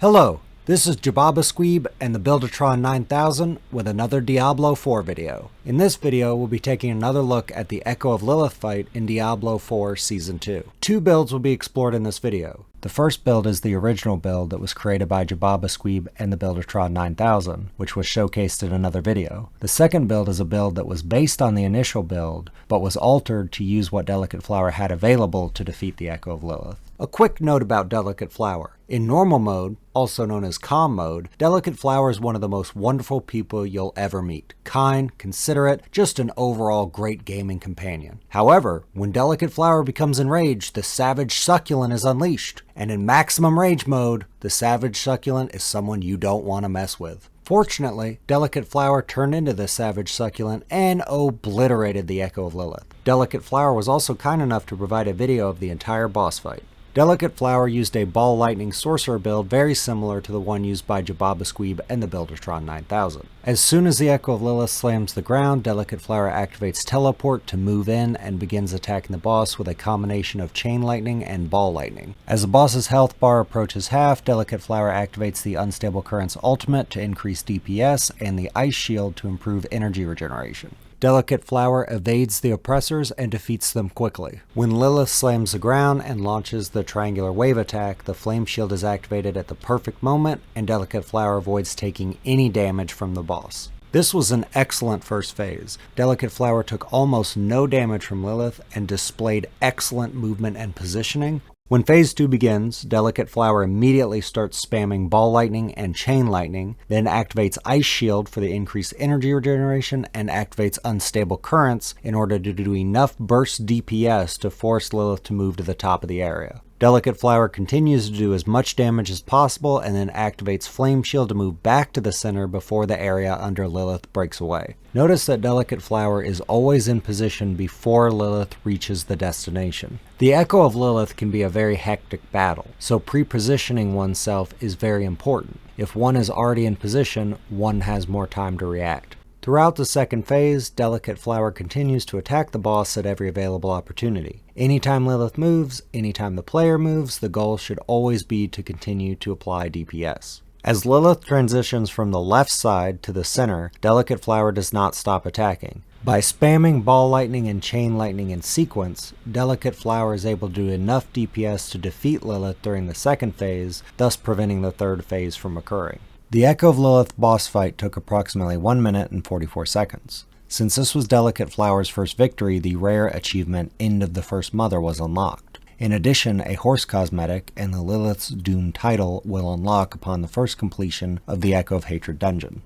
Hello, this is Jababa Squeeb and the Buildertron 9000 with another Diablo IV video. In this video, we'll be taking another look at the Echo of Lilith fight in Diablo IV Season 2. Two builds will be explored in this video. The first build is the original build that was created by Jababa Squeeb and the Buildertron 9000, which was showcased in another video. The second build is a build that was based on the initial build, but was altered to use what Delicate Flower had available to defeat the Echo of Lilith. A quick note about Delicate Flower. In normal mode, also known as calm mode, Delicate Flower is one of the most wonderful people you'll ever meet. Kind, considerate, just an overall great gaming companion. However, when Delicate Flower becomes enraged, the Savage Succulent is unleashed. And in maximum rage mode, the Savage Succulent is someone you don't want to mess with. Fortunately, Delicate Flower turned into the Savage Succulent and obliterated the Echo of Lilith. Delicate Flower was also kind enough to provide a video of the entire boss fight. Delicate Flower used a Ball Lightning Sorcerer build very similar to the one used by Jababa Squeeb and the Buildertron 9000. As soon as the Echo of Lilith slams the ground, Delicate Flower activates Teleport to move in and begins attacking the boss with a combination of Chain Lightning and Ball Lightning. As the boss's health bar approaches half, Delicate Flower activates the Unstable Current's ultimate to increase DPS and the Ice Shield to improve energy regeneration. Delicate Flower evades the oppressors and defeats them quickly. When Lilith slams the ground and launches the triangular wave attack, the Flame Shield is activated at the perfect moment, and Delicate Flower avoids taking any damage from the boss. This was an excellent first phase. Delicate Flower took almost no damage from Lilith and displayed excellent movement and positioning. When Phase 2 begins, Delicate Flower immediately starts spamming Ball Lightning and Chain Lightning, then activates Ice Shield for the increased energy regeneration and activates Unstable Currents in order to do enough burst DPS to force Lilith to move to the top of the area. Delicate Flower continues to do as much damage as possible and then activates Flame Shield to move back to the center before the area under Lilith breaks away. Notice that Delicate Flower is always in position before Lilith reaches the destination. The Echo of Lilith can be a very hectic battle, so pre-positioning oneself is very important. If one is already in position, one has more time to react. Throughout the second phase, Delicate Flower continues to attack the boss at every available opportunity. Anytime Lilith moves, anytime the player moves, the goal should always be to continue to apply DPS. As Lilith transitions from the left side to the center, Delicate Flower does not stop attacking. By spamming Ball Lightning and Chain Lightning in sequence, Delicate Flower is able to do enough DPS to defeat Lilith during the second phase, thus preventing the third phase from occurring. The Echo of Lilith boss fight took approximately 1 minute and 44 seconds. Since this was Delicate Flower's first victory, the rare achievement End of the First Mother was unlocked. In addition, a horse cosmetic and the Lilith's Doom title will unlock upon the first completion of the Echo of Hatred dungeon.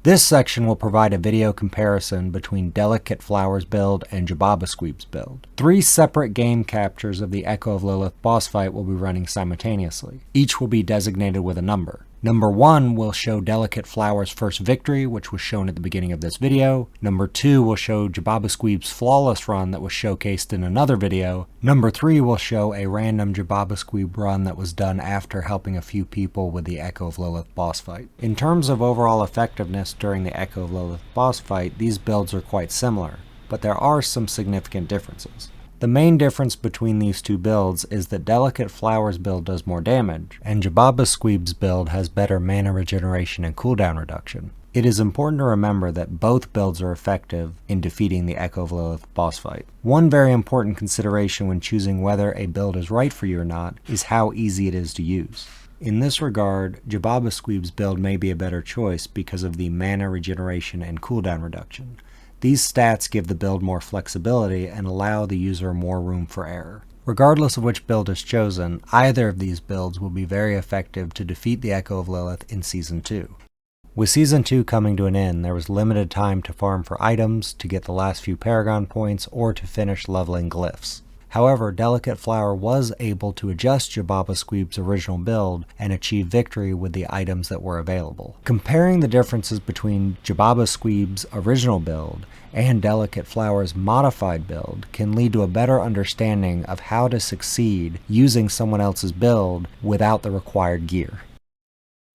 This section will provide a video comparison between Delicate Flower's build and Jababa Squeeb's build. 3 separate game captures of the Echo of Lilith boss fight will be running simultaneously. Each will be designated with a number. Number 1 will show Delicate Flower's first victory, which was shown at the beginning of this video. Number 2 will show Jababa Squeeb's flawless run that was showcased in another video. Number 3 will show a random Jababa Squeeb run that was done after helping a few people with the Echo of Lilith boss fight. In terms of overall effectiveness during the Echo of Lilith boss fight, these builds are quite similar, but there are some significant differences. The main difference between these two builds is that Delicate Flower's build does more damage, and Jababa Squeeb's build has better mana regeneration and cooldown reduction. It is important to remember that both builds are effective in defeating the Echo of Lilith boss fight. One very important consideration when choosing whether a build is right for you or not is how easy it is to use. In this regard, Jababa Squeeb's build may be a better choice because of the mana regeneration and cooldown reduction. These stats give the build more flexibility and allow the user more room for error. Regardless of which build is chosen, either of these builds will be very effective to defeat the Echo of Lilith in Season 2. With Season 2 coming to an end, there was limited time to farm for items, to get the last few Paragon points, or to finish leveling glyphs. However, Delicate Flower was able to adjust Jababa Squeeb's original build and achieve victory with the items that were available. Comparing the differences between Jababa Squeeb's original build and Delicate Flower's modified build can lead to a better understanding of how to succeed using someone else's build without the required gear.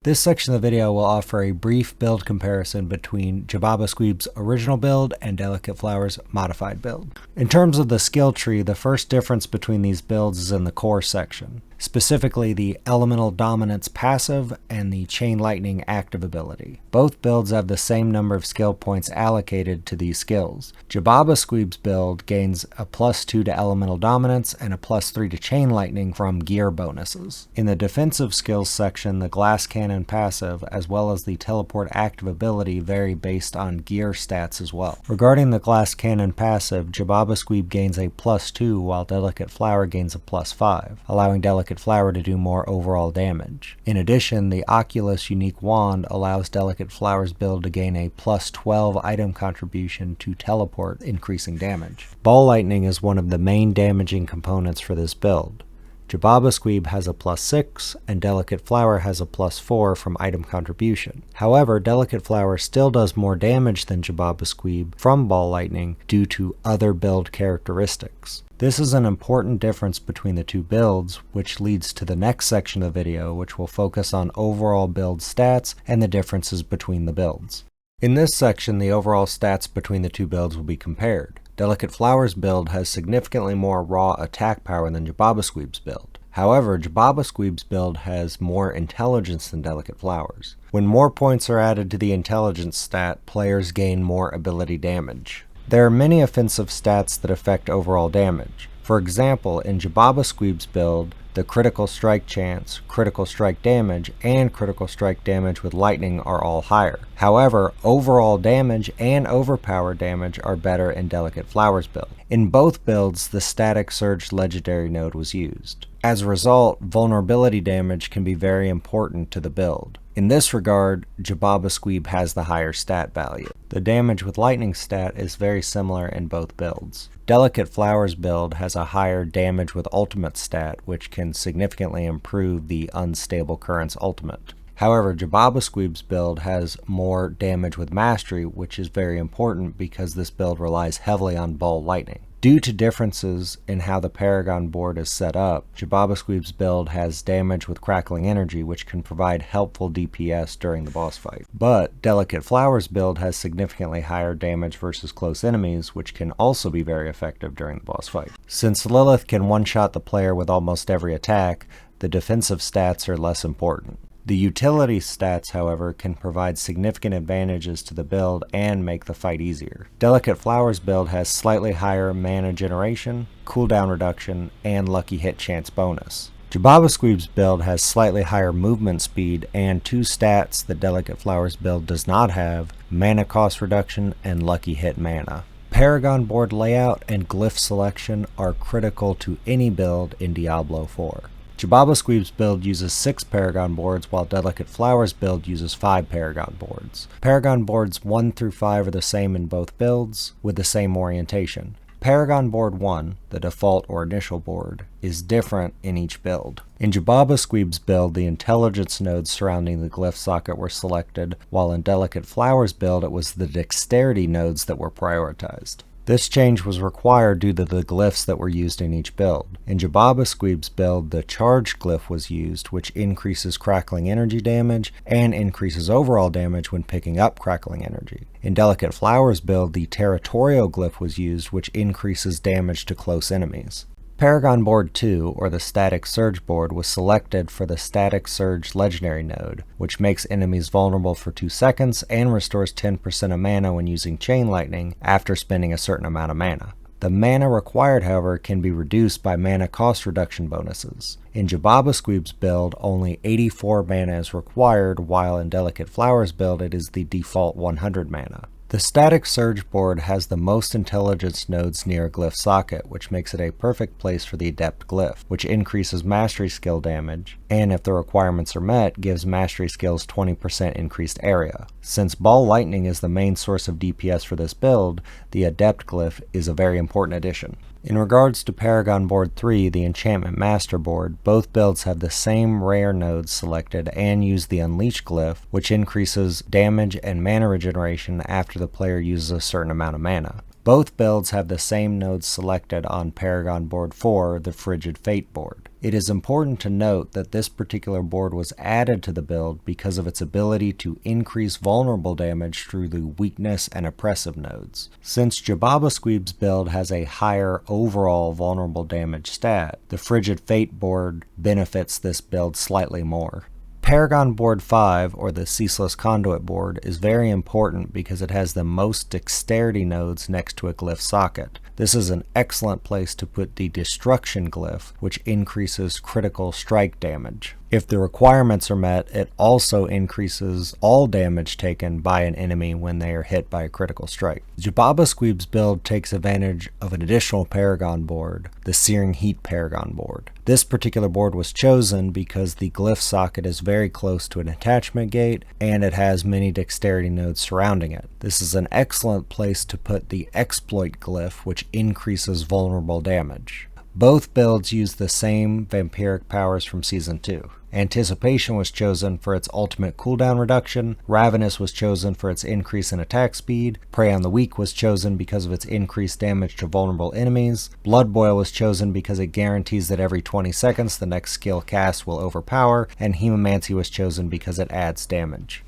This section of the video will offer a brief build comparison between Jababa Squeeb's original build and Delicate Flower's modified build. In terms of the skill tree, the first difference between these builds is in the core section. specifically the Elemental Dominance passive and the Chain Lightning active ability. Both builds have the same number of skill points allocated to these skills. Jababa Squeeb's build gains a +2 to Elemental Dominance and a +3 to Chain Lightning from gear bonuses. In the defensive skills section, the Glass Cannon passive as well as the Teleport active ability vary based on gear stats as well. Regarding the Glass Cannon passive, Jababa Squeeb gains a +2 while Delicate Flower gains a +5, allowing Delicate Flower to do more overall damage. In addition, the Oculus unique wand allows Delicate Flower's build to gain a +12 item contribution to teleport, increasing damage. Ball Lightning is one of the main damaging components for this build. Jababa Squeeb has a +6, and Delicate Flower has a +4 from item contribution. However, Delicate Flower still does more damage than Jababa Squeeb from Ball Lightning due to other build characteristics. This is an important difference between the two builds, which leads to the next section of the video, which will focus on overall build stats and the differences between the builds. In this section, the overall stats between the two builds will be compared. Delicate Flower's build has significantly more raw attack power than Jababa Squeeb's build. However, Jababa Squeeb's build has more intelligence than Delicate Flower's. When more points are added to the intelligence stat, players gain more ability damage. There are many offensive stats that affect overall damage. For example, in Jababa Squeeb's build, the critical strike chance, critical strike damage, and critical strike damage with lightning are all higher. However, overall damage and overpower damage are better in Delicate Flower's build. In both builds, the Static Surge legendary node was used. As a result, vulnerability damage can be very important to the build. In this regard, Jababa Squeeb has the higher stat value. The damage with lightning stat is very similar in both builds. Delicate Flower's build has a higher damage with ultimate stat, which can significantly improve the Unstable Currents ultimate. However, Jababa Squeeb's build has more damage with mastery, which is very important because this build relies heavily on Ball Lightning. Due to differences in how the Paragon board is set up, Jababa Squeeb's build has damage with Crackling Energy, which can provide helpful DPS during the boss fight. But Delicate Flower's build has significantly higher damage versus close enemies, which can also be very effective during the boss fight. Since Lilith can one-shot the player with almost every attack, the defensive stats are less important. The utility stats, however, can provide significant advantages to the build and make the fight easier. Delicate Flower's build has slightly higher mana generation, cooldown reduction, and lucky hit chance bonus. Jababa Squeeb's build has slightly higher movement speed and two stats that Delicate Flower's build does not have: mana cost reduction and lucky hit mana. Paragon board layout and glyph selection are critical to any build in Diablo IV. Jababa Squeeb's build uses 6 Paragon boards, while Delicate Flower's build uses 5 Paragon boards. Paragon boards 1 through 5 are the same in both builds, with the same orientation. Paragon board 1, the default or initial board, is different in each build. In Jababa Squeeb's build, the intelligence nodes surrounding the glyph socket were selected, while in Delicate Flower's build it was the dexterity nodes that were prioritized. This change was required due to the glyphs that were used in each build. In Jababa Squeeb's build, the charge glyph was used, which increases crackling energy damage and increases overall damage when picking up crackling energy. In Delicate Flower's build, the territorial glyph was used, which increases damage to close enemies. Paragon board 2, or the Static Surge board, was selected for the Static Surge legendary node, which makes enemies vulnerable for 2 seconds and restores 10% of mana when using Chain Lightning after spending a certain amount of mana. The mana required, however, can be reduced by mana cost reduction bonuses. In Jababa Squeeb's build, only 84 mana is required, while in Delicate Flower's build it is the default 100 mana. The Static Surge board has the most intelligence nodes near a glyph socket, which makes it a perfect place for the Adept glyph, which increases mastery skill damage, and if the requirements are met, gives mastery skills 20% increased area. Since Ball Lightning is the main source of DPS for this build, the Adept glyph is a very important addition. In regards to Paragon board 3, the Enchantment Master board, both builds have the same rare nodes selected and use the Unleash glyph, which increases damage and mana regeneration after the player uses a certain amount of mana. Both builds have the same nodes selected on Paragon Board 4, the Frigid Fate board. It is important to note that this particular board was added to the build because of its ability to increase vulnerable damage through the weakness and oppressive nodes. Since Jababa Squeeb's build has a higher overall vulnerable damage stat, the Frigid Fate board benefits this build slightly more. Paragon Board 5, or the Ceaseless Conduit board, is very important because it has the most dexterity nodes next to a glyph socket. This is an excellent place to put the Destruction glyph, which increases critical strike damage. If the requirements are met, it also increases all damage taken by an enemy when they are hit by a critical strike. Jababa Squeeb's build takes advantage of an additional Paragon board, the Searing Heat Paragon board. This particular board was chosen because the glyph socket is very close to an attachment gate and it has many dexterity nodes surrounding it. This is an excellent place to put the Exploit glyph, which increases vulnerable damage. Both builds use the same Vampiric powers from Season 2. Anticipation was chosen for its ultimate cooldown reduction, Ravenous was chosen for its increase in attack speed, Prey on the Weak was chosen because of its increased damage to vulnerable enemies, Blood Boil was chosen because it guarantees that every 20 seconds the next skill cast will overpower, and Hemomancy was chosen because it adds damage.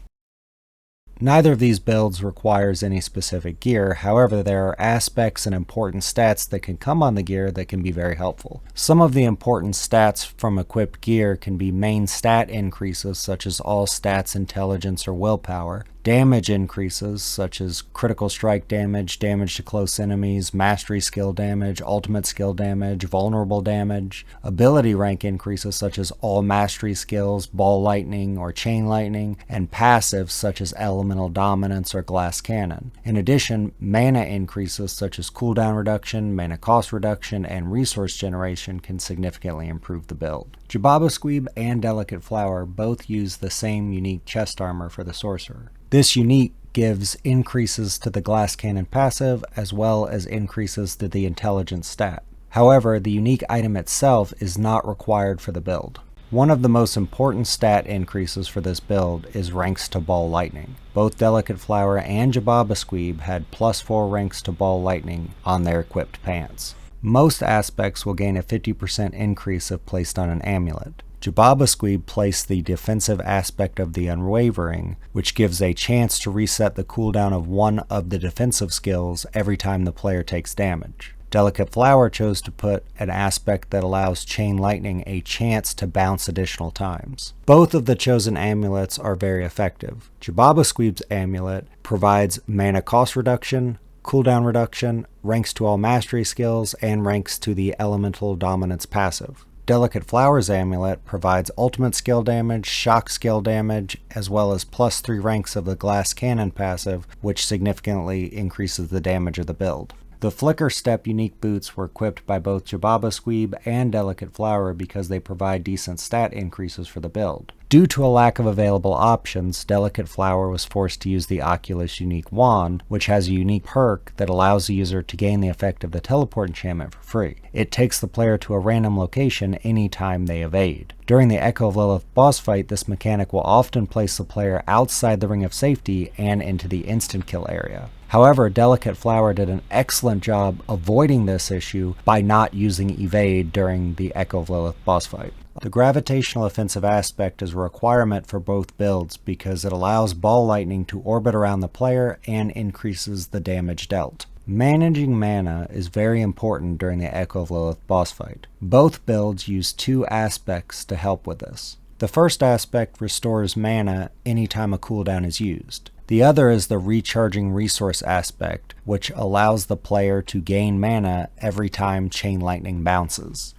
Neither of these builds requires any specific gear, however there are aspects and important stats that can come on the gear that can be very helpful. Some of the important stats from equipped gear can be main stat increases such as all stats, intelligence, or willpower, damage increases such as critical strike damage, damage to close enemies, mastery skill damage, ultimate skill damage, vulnerable damage, ability rank increases such as all mastery skills, ball lightning or chain lightning, and passives such as elemental dominance or glass cannon. In addition, mana increases such as cooldown reduction, mana cost reduction, and resource generation can significantly improve the build. Jababa Squeeb and Delicate Flower both use the same unique chest armor for the Sorcerer. This unique gives increases to the glass cannon passive as well as increases to the intelligence stat. However, the unique item itself is not required for the build. One of the most important stat increases for this build is ranks to ball lightning. Both Delicate Flower and Jababa Squeeb had +4 ranks to ball lightning on their equipped pants. Most aspects will gain a 50% increase if placed on an amulet. Jababa Squeeb placed the defensive aspect of the Unwavering, which gives a chance to reset the cooldown of one of the defensive skills every time the player takes damage. Delicate Flower chose to put an aspect that allows Chain Lightning a chance to bounce additional times. Both of the chosen amulets are very effective. Jababa Squeeb's amulet provides mana cost reduction, cooldown reduction, ranks to all mastery skills, and ranks to the elemental dominance passive. Delicate Flower's amulet provides ultimate skill damage, shock skill damage, as well as +3 ranks of the glass cannon passive, which significantly increases the damage of the build. The Flicker Step unique boots were equipped by both Jababa Squeeb and Delicate Flower because they provide decent stat increases for the build. Due to a lack of available options, Delicate Flower was forced to use the Oculus unique wand, which has a unique perk that allows the user to gain the effect of the teleport enchantment for free. It takes the player to a random location anytime they evade. During the Echo of Lilith boss fight, this mechanic will often place the player outside the ring of safety and into the instant kill area. However, Delicate Flower did an excellent job avoiding this issue by not using evade during the Echo of Lilith boss fight. The gravitational offensive aspect is a requirement for both builds because it allows ball lightning to orbit around the player and increases the damage dealt. Managing mana is very important during the Echo of Lilith boss fight. Both builds use 2 aspects to help with this. The first aspect restores mana anytime a cooldown is used. The other is the recharging resource aspect, which allows the player to gain mana every time Chain Lightning bounces.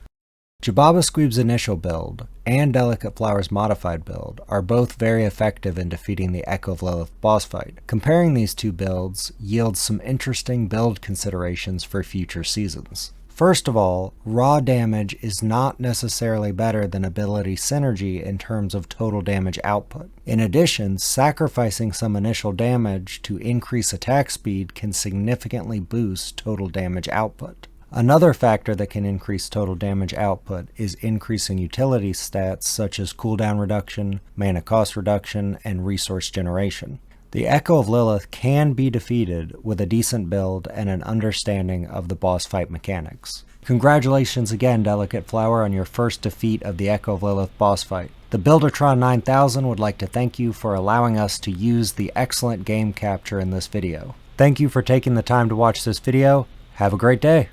Jababa Squeeb's initial build and Delicate Flower's modified build are both very effective in defeating the Echo of Lilith boss fight. Comparing these two builds yields some interesting build considerations for future seasons. First of all, raw damage is not necessarily better than ability synergy in terms of total damage output. In addition, sacrificing some initial damage to increase attack speed can significantly boost total damage output. Another factor that can increase total damage output is increasing utility stats such as cooldown reduction, mana cost reduction, and resource generation. The Echo of Lilith can be defeated with a decent build and an understanding of the boss fight mechanics. Congratulations again, Delicate Flower, on your first defeat of the Echo of Lilith boss fight. The Buildertron 9000 would like to thank you for allowing us to use the excellent game capture in this video. Thank you for taking the time to watch this video. Have a great day!